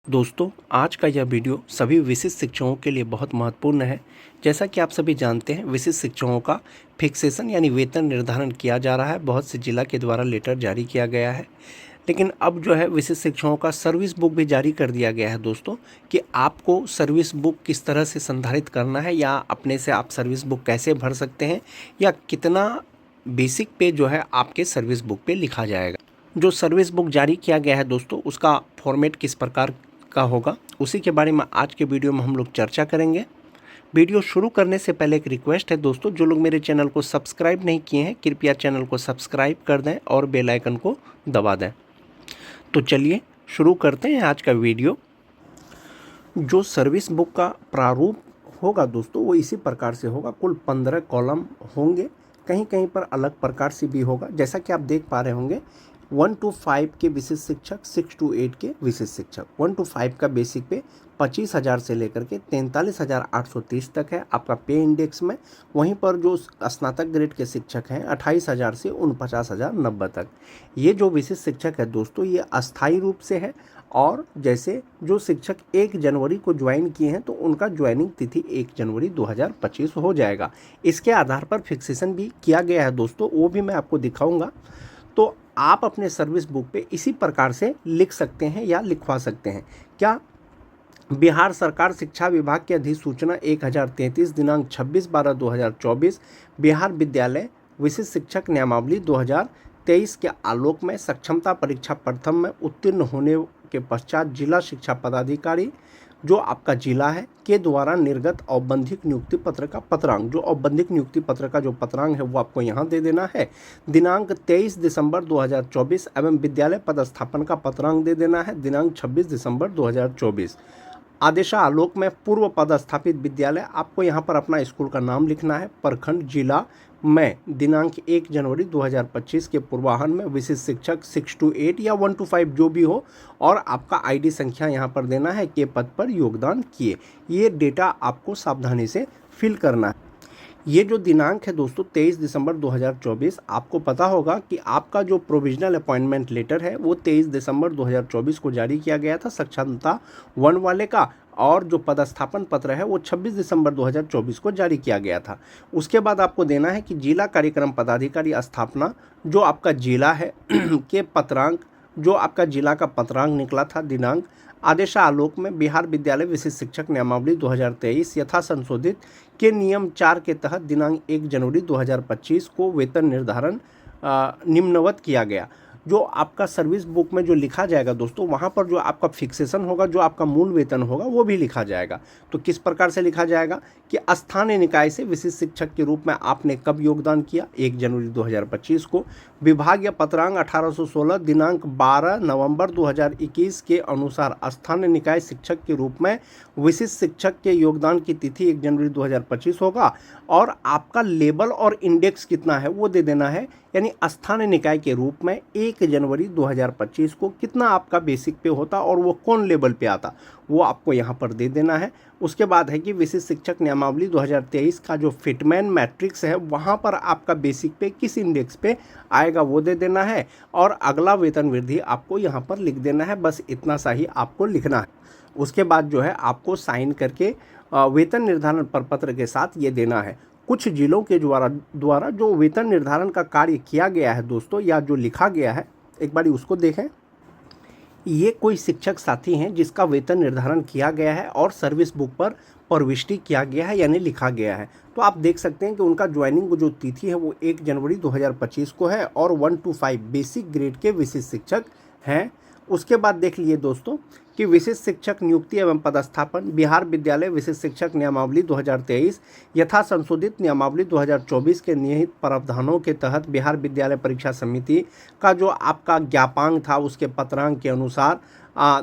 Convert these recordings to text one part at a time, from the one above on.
दोस्तों, आज का यह वीडियो सभी विशिष्ट शिक्षकों के लिए बहुत महत्वपूर्ण है। जैसा कि आप सभी जानते हैं, विशिष्ट शिक्षकों का फिक्सेशन यानी वेतन निर्धारण किया जा रहा है। बहुत से जिला के द्वारा लेटर जारी किया गया है, लेकिन अब जो है विशिष्ट शिक्षकों का सर्विस बुक भी जारी कर दिया गया है दोस्तों, कि आपको सर्विस बुक किस तरह से संधारित करना है या अपने से आप सर्विस बुक कैसे भर सकते हैं या कितना बेसिक पे जो है आपके सर्विस बुक पे लिखा जाएगा। जो सर्विस बुक जारी किया गया है दोस्तों, उसका फॉर्मेट किस प्रकार का होगा, उसी के बारे में आज के वीडियो में हम लोग चर्चा करेंगे। वीडियो शुरू करने से पहले एक रिक्वेस्ट है दोस्तों, जो लोग मेरे चैनल को सब्सक्राइब नहीं किए हैं, कृपया चैनल को सब्सक्राइब कर दें और बेल आइकन को दबा दें। तो चलिए शुरू करते हैं आज का वीडियो। जो सर्विस बुक का प्रारूप होगा दोस्तों, वो इसी प्रकार से होगा। कुल 15 कॉलम होंगे, कहीं कहीं पर अलग प्रकार से भी होगा। जैसा कि आप देख पा रहे होंगे, 1 to 5 के विशिष्ट शिक्षक, 6 to 8 के विशिष्ट शिक्षक। 1 to 5 का बेसिक पे 25,000 से लेकर के 43,830 तक है आपका पे इंडेक्स में। वहीं पर जो स्नातक ग्रेड के शिक्षक हैं, 28,000 से 49,090 तक। ये जो विशिष्ट शिक्षक है दोस्तों, ये अस्थायी रूप से है। और जैसे जो शिक्षक 1 जनवरी को ज्वाइन किए हैं, तो उनका ज्वाइनिंग तिथि 1 जनवरी 2025 हो जाएगा। इसके आधार पर फिक्सेशन भी किया गया है दोस्तों, वो भी मैं आपको दिखाऊंगा। तो आप अपने सर्विस बुक पे इसी प्रकार से लिख सकते हैं या लिखवा सकते हैं। क्या बिहार सरकार शिक्षा विभाग की अधिसूचना 1033 दिनांक 26/12/2024 बिहार विद्यालय विशिष्ट शिक्षक नियमावली 2023 के आलोक में सक्षमता परीक्षा प्रथम में उत्तीर्ण होने के पश्चात जिला शिक्षा पदाधिकारी जो आपका जिला है के द्वारा निर्गत औपबंधिक नियुक्ति पत्र का पत्रांक, जो औपबंधिक नियुक्ति पत्र का जो पत्रांक है वो आपको यहाँ दे देना है। दिनांक 23 दिसंबर 2024 एवं विद्यालय पदस्थापन का पत्रांक दे देना है दिनांक 26 दिसंबर 2024। आदेशालोक में पूर्व पदस्थापित विद्यालय, आपको यहाँ पर अपना स्कूल का नाम लिखना है, प्रखंड, जिला में दिनांक 1 जनवरी 2025 के पूर्वाह्न में विशिष्ट शिक्षक 6 to 8 या 1 to 5 जो भी हो, और आपका आईडी संख्या यहाँ पर देना है के पद पर योगदान किए। ये डेटा आपको सावधानी से फिल करना है। ये जो दिनांक है दोस्तों 23 दिसंबर 2024, आपको पता होगा कि आपका जो प्रोविजनल अपॉइंटमेंट लेटर है वो 23 दिसंबर 2024 को जारी किया गया था सक्षमता 1 वाले का, और जो पदस्थापन पत्र है वो 26 दिसंबर 2024 को जारी किया गया था। उसके बाद आपको देना है कि जिला कार्यक्रम पदाधिकारी स्थापना जो आपका जिला है के पत्रांक, जो आपका जिला का पत्रांक निकला था दिनांक, आदेशालोक में बिहार विद्यालय विशिष्ट शिक्षक नियमावली 2023 यथा संशोधित के नियम 4 के तहत दिनांक 1 जनवरी 2025 को वेतन निर्धारण निम्नवत किया गया। जो आपका सर्विस बुक में जो लिखा जाएगा दोस्तों, वहाँ पर जो आपका फिक्सेशन होगा, जो आपका मूल वेतन होगा वो भी लिखा जाएगा। तो किस प्रकार से लिखा जाएगा कि स्थानीय निकाय से विशिष्ट शिक्षक के रूप में आपने कब योगदान किया, 1 जनवरी 2025 को। विभाग या पत्रांक 1816 दिनांक 12 नवंबर 2021 के अनुसार स्थानीय निकाय शिक्षक के रूप में विशिष्ट शिक्षक के योगदान की तिथि 1 जनवरी 2025 होगा। और आपका लेबल और इंडेक्स कितना है वो दे देना है, यानी स्थानीय निकाय के रूप में 1 जनवरी 2025 को कितना आपका बेसिक पे होता और वो कौन लेवल पे आता, वो आपको यहाँ पर दे देना है। उसके बाद है कि विशिष्ट शिक्षक नियमावली 2023 का जो फिटमैन मैट्रिक्स है, वहाँ पर आपका बेसिक पे किस इंडेक्स पे आएगा वो दे देना है। और अगला वेतन वृद्धि आपको यहाँ पर लिख देना है। बस इतना सा ही आपको लिखना है। उसके बाद जो है आपको साइन करके वेतन निर्धारण प्रपत्र के साथ ये देना है। कुछ जिलों के द्वारा जो वेतन निर्धारण का कार्य किया गया है दोस्तों, या जो लिखा गया है, एक बारी उसको देखें। ये कोई शिक्षक साथी हैं जिसका वेतन निर्धारण किया गया है और सर्विस बुक पर प्रविष्टि किया गया है, यानी लिखा गया है। तो आप देख सकते हैं कि उनका ज्वाइनिंग जो तिथि है वो 1 जनवरी 2025 को है, और 1 to 5 बेसिक ग्रेड के विशिष्ट शिक्षक हैं। उसके बाद देख लिए दोस्तों कि विशिष्ट शिक्षक नियुक्ति एवं पदस्थापन बिहार विद्यालय विशिष्ट शिक्षक नियमावली 2023 यथा संशोधित नियमावली 2024 के निहित प्रावधानों के तहत बिहार विद्यालय परीक्षा समिति का जो आपका ज्ञापांक था, उसके पत्रांक के अनुसार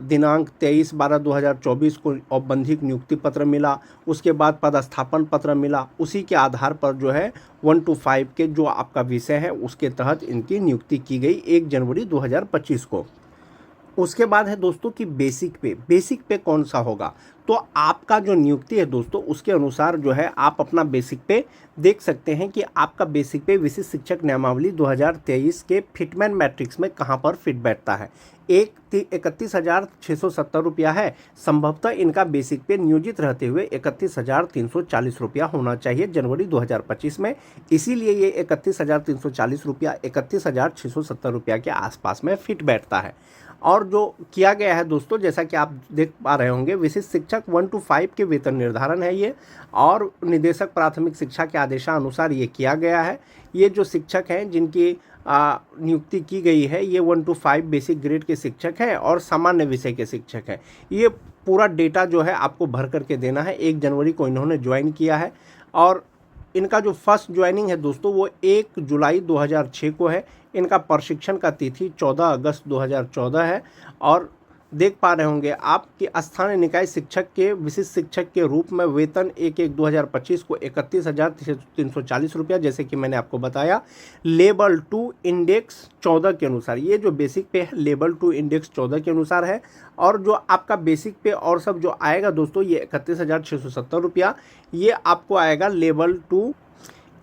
दिनांक 23/12/2024 को औपबंधिक नियुक्ति पत्र मिला। उसके बाद पदस्थापन पत्र मिला। उसी के आधार पर जो है 1 to 5 के जो आपका विषय है उसके तहत इनकी नियुक्ति की गई 1 जनवरी 2025 को। उसके बाद है दोस्तों कि बेसिक पे कौन सा होगा। तो आपका जो नियुक्ति है दोस्तों, उसके अनुसार जो है आप अपना बेसिक पे देख सकते हैं कि आपका बेसिक पे विशिष्ट शिक्षक नियमावली 2023 के फिटमैन मैट्रिक्स में कहां पर फिट बैठता है। 31,670 रुपया है। संभवतः इनका बेसिक पे नियोजित रहते हुए 31,340 रुपया होना चाहिए जनवरी 2025 में। इसीलिए ये 31,340 रुपया 31,670 रुपया के आसपास में फिट बैठता है। और जो किया गया है दोस्तों, जैसा कि आप देख पा रहे होंगे, विशिष्ट शिक्षक 1 to 5 के वेतन निर्धारण है ये, और निदेशक प्राथमिक शिक्षा के आदेशानुसार ये किया गया है। ये जो शिक्षक हैं जिनकी नियुक्ति की गई है, ये 1 to 5 बेसिक ग्रेड के शिक्षक हैं और सामान्य विषय के शिक्षक हैं। ये पूरा डेटा जो है आपको भर करके देना है। 1 जनवरी को इन्होंने ज्वाइन किया है और इनका जो फर्स्ट ज्वाइनिंग है दोस्तों वो 1 जुलाई 2006 को है। इनका प्रशिक्षण का तिथि 14 अगस्त 2014 है। और देख पा रहे होंगे आप कि स्थानीय निकाय शिक्षक के विशिष्ट शिक्षक के रूप में वेतन 1/1/2025 को 31,340 रुपया, जैसे कि मैंने आपको बताया, लेवल 2 इंडेक्स 14 के अनुसार। ये जो बेसिक पे है लेवल 2 इंडेक्स 14 के अनुसार है। और जो आपका बेसिक पे और सब जो आएगा दोस्तों, ये 31,670 रुपया, ये आपको आएगा लेवल 2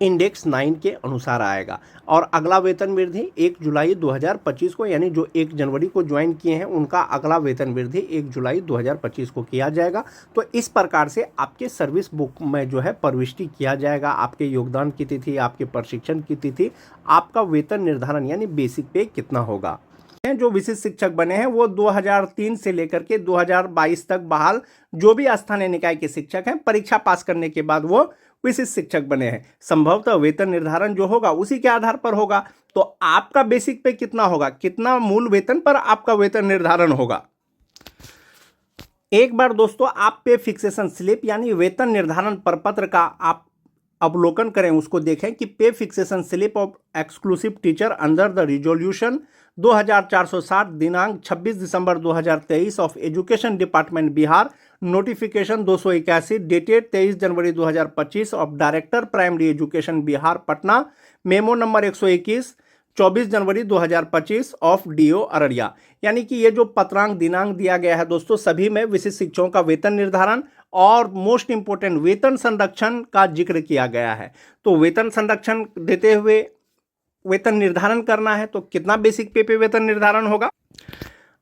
इंडेक्स 9 के अनुसार आएगा। और अगला वेतन वृद्धि 1 जुलाई 2025 को, यानी जो 1 जनवरी को ज्वाइन किए हैं उनका अगला वेतन वृद्धि 1 जुलाई 2025 को किया जाएगा। तो इस प्रकार से आपके सर्विस बुक में जो है प्रविष्टि किया जाएगा, आपके योगदान की तिथि, आपके प्रशिक्षण की तिथि, आपका वेतन निर्धारण यानी बेसिक पे कितना होगा। जो विशिष्ट शिक्षक बने हैं वो 2003 से लेकर के 2022 तक बहाल जो भी स्थानीय निकाय के शिक्षक हैं, परीक्षा पास करने के बाद वो विशिष्ट शिक्षक बने हैं। संभवतः वेतन निर्धारण जो होगा उसी के आधार पर होगा। तो आपका बेसिक पे कितना होगा, कितना मूल वेतन पर आपका वेतन निर्धारण होगा। एक बार दोस्तों आप पे फिक्सेशन स्लिप यानी वेतन निर्धारण प्रपत्र का आप अवलोकन करें, उसको देखें कि pay fixation slip of exclusive teacher under the resolution 2460 दिनांक 26 दिसंबर 2023 of education department Bihar, notification 281 dated 23 January 2025 of director primary education Bihar Patna, memo number 121 24 January 2025 of DO Araria. यानी कि ये जो पत्रांक दिनांक दिया गया है दोस्तों, सभी में विशिष्ट शिक्षकों का वेतन निर्धारण और मोस्ट इंपोर्टेंट वेतन संरक्षण का जिक्र किया गया है। तो वेतन संरक्षण देते हुए वेतन निर्धारण करना है, तो कितना बेसिक पे वेतन निर्धारण होगा।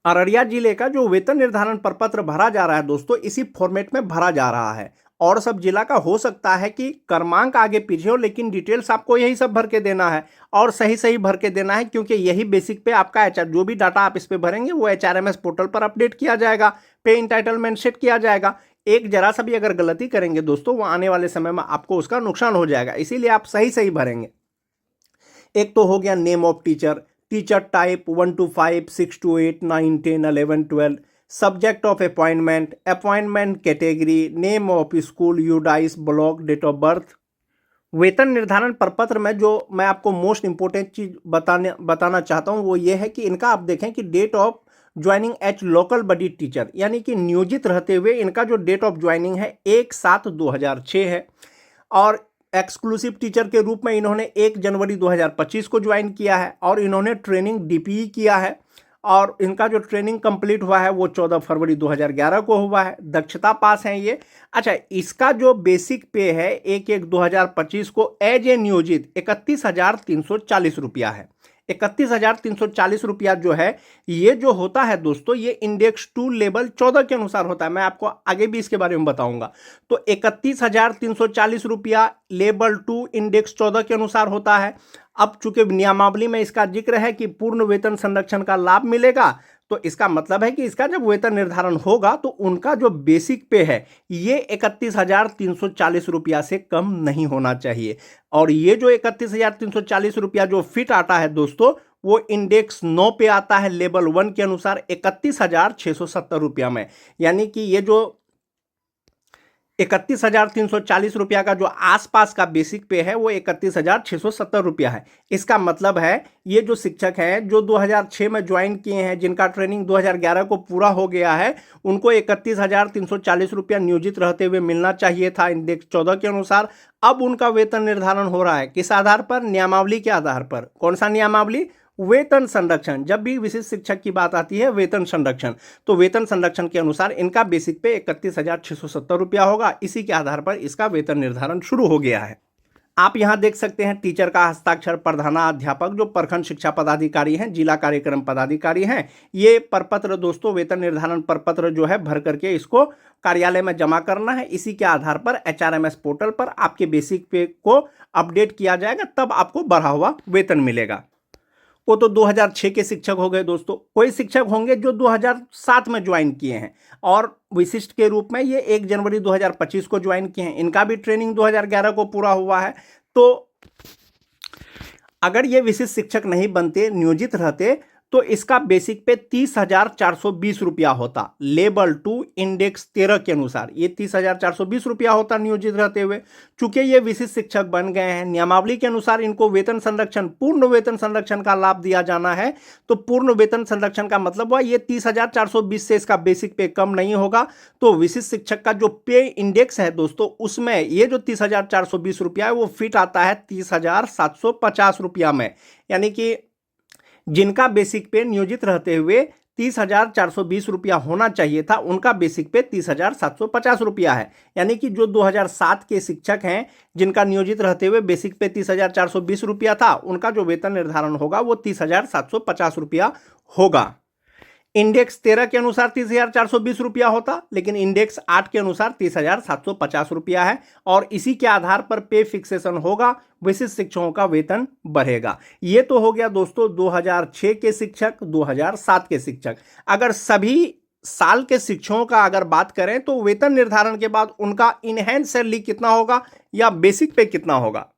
अररिया जिले का जो वेतन निर्धारण प्रपत्र भरा जा रहा है दोस्तों, इसी फॉर्मेट में भरा जा रहा है। और सब जिला का हो सकता है कि क्रमांक आगे पीछे हो, लेकिन डिटेल्स आपको यही सब भर के देना है और सही सही भर के देना है, क्योंकि यही बेसिक पे आपका एचआर जो भी डाटा आप इस पे भरेंगे वो एचआरएमएस पोर्टल पर अपडेट किया जाएगा, पे इंटाइटलमेंट सेट किया जाएगा। एक जरा सा भी अगर गलती करेंगे दोस्तों, वो आने वाले समय में आपको उसका नुकसान हो जाएगा। इसीलिए आप सही सही भरेंगे। एक तो हो गया name of teacher, teacher type 1 to 5, 6 to 8, 9, 10, 11, 12, subject of appointment, appointment category, name of school, UDISE, block, date of birth. वेतन निर्धारण प्रपत्र में जो मैं आपको मोस्ट इंपोर्टेंट चीज बताना चाहता हूं वो ये है कि इनका आप देखें कि date of joining H local body teacher, यानी कि नियोजित रहते हुए इनका जो डेट ऑफ ज्वाइनिंग है 1/7/2006 है। और एक्सक्लूसिव टीचर के रूप में इन्होंने 1 जनवरी 2025 को ज्वाइन किया है और इन्होंने ट्रेनिंग डीपीई किया है। और इनका जो ट्रेनिंग कंप्लीट हुआ है वो 14 फरवरी 2011 को हुआ है। दक्षता पास हैं ये। अच्छा, इसका जो बेसिक पे है 1/1/2025 को एज ए नियोजित 31,340 रुपया है। 31,340 रुपया जो है, ये जो होता है दोस्तों, ये इंडेक्स 2 लेवल 14 के अनुसार होता है। मैं आपको आगे भी इसके बारे में बताऊंगा। तो 31,340 रुपया लेवल 2 इंडेक्स 14 के अनुसार होता है। अब चूंकि नियमावली में इसका जिक्र है कि पूर्ण वेतन संरक्षण का लाभ मिलेगा, तो इसका मतलब है कि इसका जब वेतन निर्धारण होगा तो उनका जो बेसिक पे है ये 31,340 रुपया से कम नहीं होना चाहिए। और ये जो 31,340 रुपया जो फिट आता है दोस्तों, वो इंडेक्स 9 पे आता है लेवल 1 के अनुसार 31,670 रुपया में। यानी कि ये जो 31,340 रुपया का जो आसपास का बेसिक पे है वो 31,670 रुपया है। इसका मतलब है ये जो शिक्षक हैं जो 2006 में ज्वाइन किए हैं, जिनका ट्रेनिंग 2011 को पूरा हो गया है, उनको 31,340 रुपया नियोजित रहते हुए मिलना चाहिए था इंडेक्स 14 के अनुसार। अब उनका वेतन निर्धारण हो रहा है किस आधार पर? नियमावली के आधार पर। कौन सा नियमावली? वेतन संरक्षण। जब भी विशिष्ट शिक्षक की बात आती है वेतन संरक्षण, तो वेतन संरक्षण के अनुसार इनका बेसिक पे 31,670 रुपया होगा। इसी के आधार पर इसका वेतन निर्धारण शुरू हो गया है। आप यहाँ देख सकते हैं टीचर का हस्ताक्षर प्रधानाध्यापक जो प्रखंड शिक्षा पदाधिकारी हैं, जिला कार्यक्रम पदाधिकारी हैं, ये प्रपत्र दोस्तों वेतन निर्धारण प्रपत्र जो है भर करके इसको कार्यालय में जमा करना है। इसी के आधार पर HRMS पोर्टल पर आपके बेसिक पे को अपडेट किया जाएगा, तब आपको बढ़ा हुआ वेतन मिलेगा। वो तो 2006 के शिक्षक हो गए दोस्तों। कोई शिक्षक होंगे जो 2007 में ज्वाइन किए हैं और विशिष्ट के रूप में ये 1 जनवरी 2025 को ज्वाइन किए हैं, इनका भी ट्रेनिंग 2011 को पूरा हुआ है। तो अगर ये विशिष्ट शिक्षक नहीं बनते, नियोजित रहते, तो इसका बेसिक पे 30,420 रुपया होता। लेवल 2 इंडेक्स 13 के अनुसार ये 30,420 रुपया होता नियोजित रहते हुए। चूंकि ये विशिष्ट शिक्षक बन गए हैं, नियमावली के अनुसार इनको वेतन संरक्षण, पूर्ण वेतन संरक्षण का लाभ दिया जाना है। तो पूर्ण वेतन संरक्षण का मतलब हुआ ये 30,420 से इसका बेसिक पे कम नहीं होगा। तो विशिष्ट शिक्षक का जो पे इंडेक्स है दोस्तों, उसमें ये जो 30,420 रुपया है वो फिट आता है 30,750 रुपया में। यानी कि जिनका बेसिक पे नियोजित रहते हुए 30,420 रुपया होना चाहिए था, उनका बेसिक पे 30,750 रुपया है। यानी कि जो 2007 के शिक्षक हैं, जिनका नियोजित रहते हुए बेसिक पे 30,420 रुपया था, उनका जो वेतन निर्धारण होगा वो 30,750 रुपया होगा। इंडेक्स 13 के अनुसार 30,420 रुपया होता, लेकिन इंडेक्स 8 के अनुसार 30,750 रुपया है और इसी के आधार पर पे फिक्सेशन होगा, विशिष्ट शिक्षकों का वेतन बढ़ेगा। ये तो हो गया दोस्तों 2006 के शिक्षक, 2007 के शिक्षक। अगर सभी साल के शिक्षकों का अगर बात करें तो वेतन निर्धारण के बाद उनका इनहैंस सैलरी कितना होगा या बेसिक पे कितना होगा?